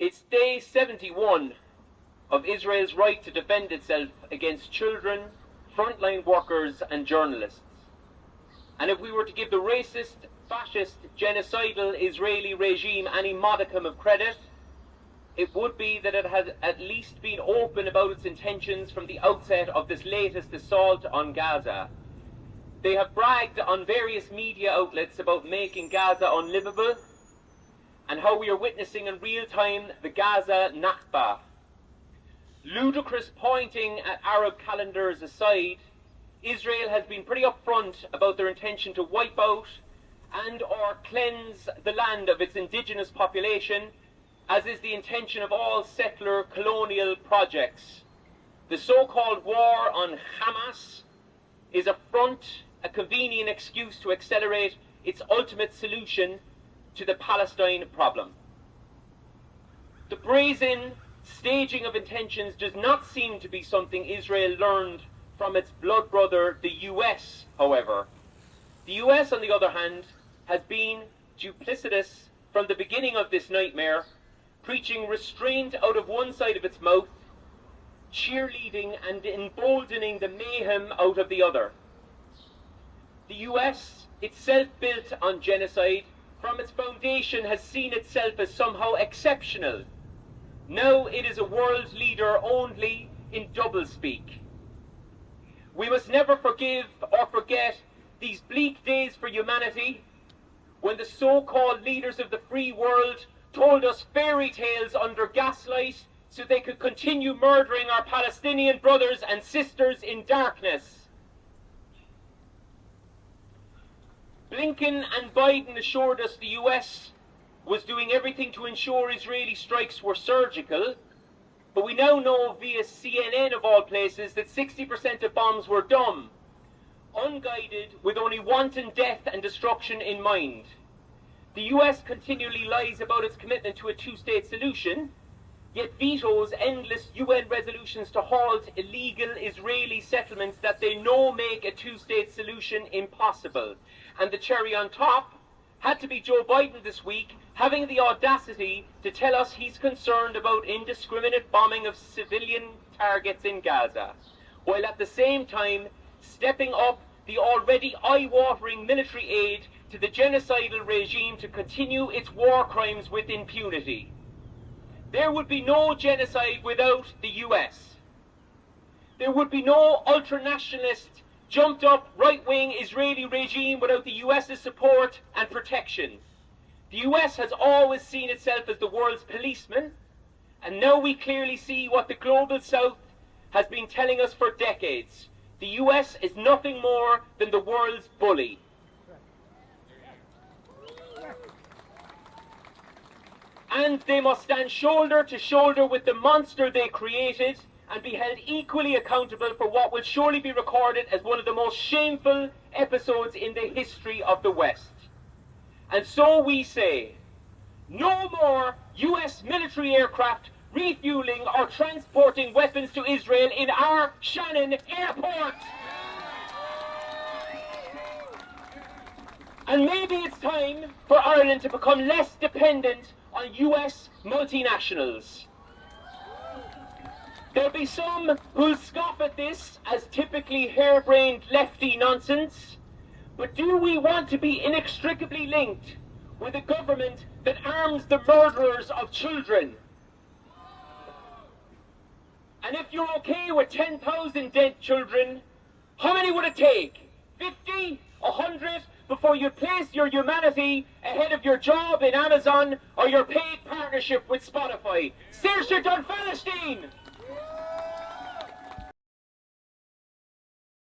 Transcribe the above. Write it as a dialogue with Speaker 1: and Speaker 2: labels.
Speaker 1: It's day 71 of Israel's right to defend itself against children, frontline workers and journalists. And if we were to give the racist, fascist, genocidal Israeli regime any modicum of credit, it would be that it has at least been open about its intentions from the outset of this latest assault on Gaza. They have bragged on various media outlets about making Gaza unlivable, and how we are witnessing in real time the Gaza Nakba. Ludicrous pointing at Arab calendars aside, Israel has been pretty upfront about their intention to wipe out and or cleanse the land of its indigenous population, as is the intention of all settler colonial projects. The so-called war on Hamas is a front, a convenient excuse to accelerate its ultimate solution to the Palestine problem. The brazen staging of intentions does not seem to be something Israel learned from its blood brother, the US, however. The US, on the other hand, has been duplicitous from the beginning of this nightmare, preaching restraint out of one side of its mouth, cheerleading and emboldening the mayhem out of the other. The US, itself built on genocide, from its foundation has seen itself as somehow exceptional. Now it is a world leader only in doublespeak. We must never forgive or forget these bleak days for humanity, when the so-called leaders of the free world told us fairy tales under gaslight so they could continue murdering our Palestinian brothers and sisters in darkness. Blinken and Biden assured us the US was doing everything to ensure Israeli strikes were surgical, but we now know via CNN of all places that 60% of bombs were dumb, unguided, with only wanton death and destruction in mind. The US continually lies about its commitment to a two-state solution, yet vetoes endless UN resolutions to halt illegal Israeli settlements that they know make a two-state solution impossible. And the cherry on top had to be Joe Biden this week, having the audacity to tell us he's concerned about indiscriminate bombing of civilian targets in Gaza, while at the same time stepping up the already eye-watering military aid to the genocidal regime to continue its war crimes with impunity. There would be no genocide without the US. There would be no ultranationalist, jumped-up, right-wing Israeli regime without the US's support and protection. The US has always seen itself as the world's policeman, and now we clearly see what the global South has been telling us for decades. The US is nothing more than the world's bully. And they must stand shoulder to shoulder with the monster they created and be held equally accountable for what will surely be recorded as one of the most shameful episodes in the history of the West. And so we say, no more US military aircraft refueling or transporting weapons to Israel in our Shannon airport. And maybe it's time for Ireland to become less dependent on US multinationals. There'll be some who'll scoff at this as typically harebrained lefty nonsense, but do we want to be inextricably linked with a government that arms the murderers of children? And if you're okay with 10,000 dead children, how many would it take? 50? 100? Before you place your humanity ahead of your job in Amazon or your paid partnership with Spotify? Saoirse Dun Palestine!